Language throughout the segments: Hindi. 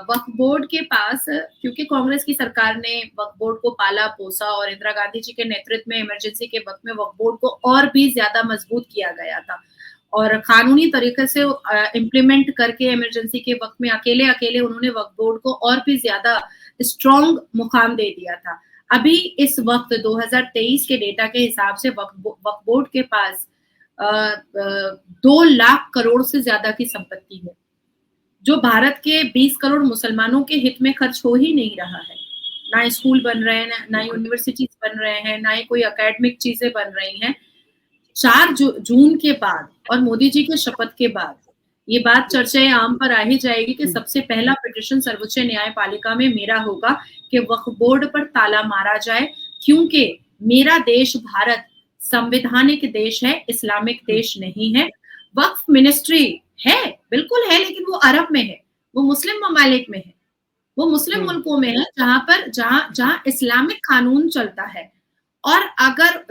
वक्फ बोर्ड के पास, क्योंकि कांग्रेस की सरकार ने वक्फ बोर्ड को पाला पोसा और इंदिरा गांधी जी के नेतृत्व में इमरजेंसी के वक्त में वक्फ बोर्ड को और भी ज्यादा मजबूत किया गया था और कानूनी तरीके से इम्प्लीमेंट करके इमरजेंसी के वक्त में अकेले उन्होंने वक्फ बोर्ड को और भी ज्यादा स्ट्रॉन्ग मुकाम दे दिया था। अभी इस वक्त 2023 के डेटा के हिसाब से वक्फ बोर्ड के पास 2 लाख करोड़ से ज्यादा की संपत्ति है, जो भारत के 20 करोड़ मुसलमानों के हित में खर्च हो ही नहीं रहा है। ना स्कूल बन रहे हैं, ना यूनिवर्सिटीज बन रहे हैं, ना ही कोई एकेडमिक चीजें बन रही हैं। 4 जून के बाद और मोदी जी के शपथ के बाद ये बात चर्चाएं आम पर आ ही जाएगी कि सबसे पहला पिटीशन सर्वोच्च न्यायपालिका में मेरा होगा कि वक्फ बोर्ड पर ताला मारा जाए, क्योंकि मेरा देश भारत संवैधानिक देश है, इस्लामिक देश नहीं है। वक्फ मिनिस्ट्री है, बिल्कुल है, लेकिन वो अरब में है, वो मुस्लिम ममालिक में है, वो मुस्लिम मुल्कों में है जहां इस्लामिक कानून चलता है। और अगर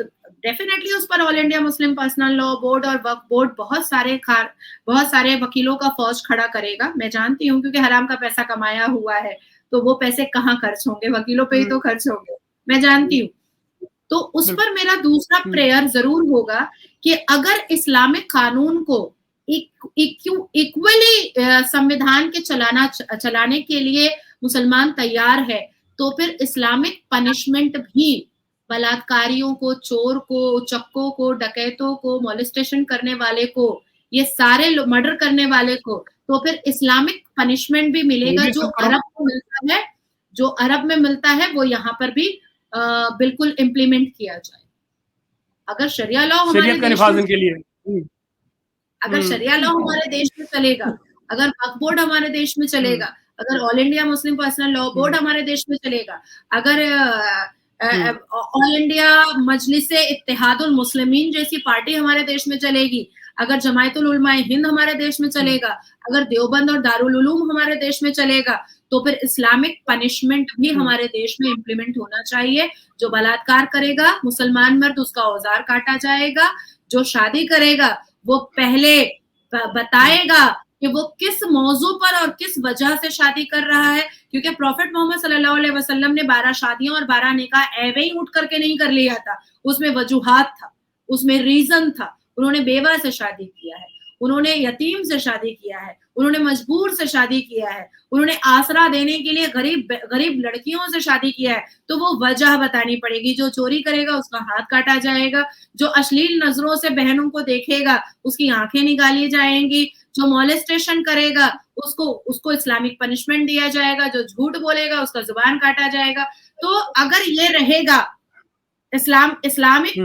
डेफिनेटली उस पर all India Muslim personal law board और वक्फ बोर्ड बहुत सारे वकीलों का फौज खड़ा करेगा, मैं जानती हूँ, क्योंकि हराम का पैसा कमाया हुआ है, तो वो पैसे कहाँ खर्च होंगे, वकीलों पे ही तो खर्च होंगे, मैं जानती हूँ। तो उस पर मेरा दूसरा प्रेयर जरूर होगा कि अगर इस्लामिक कानून को इक्वली संविधान के चलाने के लिए मुसलमान तैयार है, तो फिर इस्लामिक पनिशमेंट भी बलात्कारियों को, चोर को, चक्कों को, डकैतों को, मोलेस्टेशन करने वाले को, ये सारे मर्डर करने वाले को, तो फिर इस्लामिक पनिशमेंट भी मिलेगा। जो अरब को मिलता है, जो अरब में मिलता है, वो यहाँ पर भी बिल्कुल इम्प्लीमेंट किया जाए। अगर शरिया लॉ हमारे देश के लिए, अगर शरिया लॉ हमारे देश में चलेगा, अगर वक्फ बोर्ड हमारे देश में चलेगा, अगर all India Muslim personal law board हमारे देश में चलेगा, अगर ऑल इंडिया मजलिसे इत्तेहादुल मुस्लिमीन जैसी पार्टी हमारे देश में चलेगी, अगर जमायतुल उलमाए हिंद हमारे देश में चलेगा, अगर देवबंद और दारुल उलूम हमारे देश में चलेगा, तो फिर इस्लामिक पनिशमेंट भी हमारे देश में इम्प्लीमेंट होना चाहिए। जो बलात्कार करेगा मुसलमान मर्द, उसका औजार काटा जाएगा। जो शादी करेगा वो पहले बताएगा कि वो किस मौजू पर और किस वजह से शादी कर रहा है, क्योंकि प्रॉफिट मोहम्मद सल्लल्लाहु अलैहि वसल्लम ने 12 शादियां और 12 निकाह ऐवे ही उठ करके नहीं कर लिया था, उसमें वजूहात था, उसमें रीजन था। उन्होंने बेवा से शादी किया है, उन्होंने यतीम से शादी किया है, उन्होंने मजबूर से शादी किया है, उन्होंने आसरा देने के लिए गरीब लड़कियों से शादी किया है, तो वो वजह बतानी पड़ेगी। जो चोरी करेगा उसका हाथ काटा जाएगा, जो अश्लील नजरों से बहनों को देखेगा उसकी आंखें निकाली जाएंगी, जो मोलेस्टेशन करेगा उसको इस्लामिक पनिशमेंट दिया जाएगा, जो झूठ बोलेगा उसका जुबान काटा जाएगा। तो अगर ये रहेगा, इस्लामिक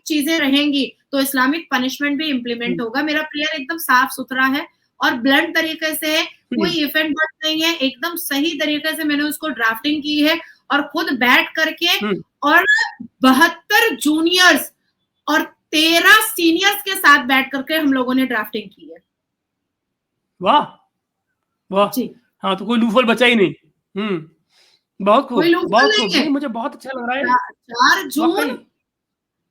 चीजें रहेंगी, तो इस्लामिक पनिशमेंट भी इम्प्लीमेंट होगा। मेरा प्रेयर एकदम साफ सुथरा है और ब्लंट तरीके से है, कोई इफेक्ट बट नहीं है, एकदम सही तरीके से मैंने उसको ड्राफ्टिंग की है और खुद बैठ करके और 72 जूनियर्स और 13 सीनियर्स के साथ बैठ करके हम लोगों ने ड्राफ्टिंग की है। वाह वाह जी, हाँ, तो कोई लूफल बचा ही नहीं। बहुत खूब, बहुत खूब, मुझे बहुत अच्छा लग रहा है। 4 जून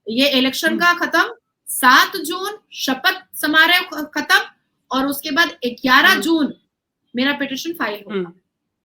ये इलेक्शन का खत्म, 7 जून शपथ समारोह खत्म, और उसके बाद 11 जून मेरा पिटीशन फाइल होगा।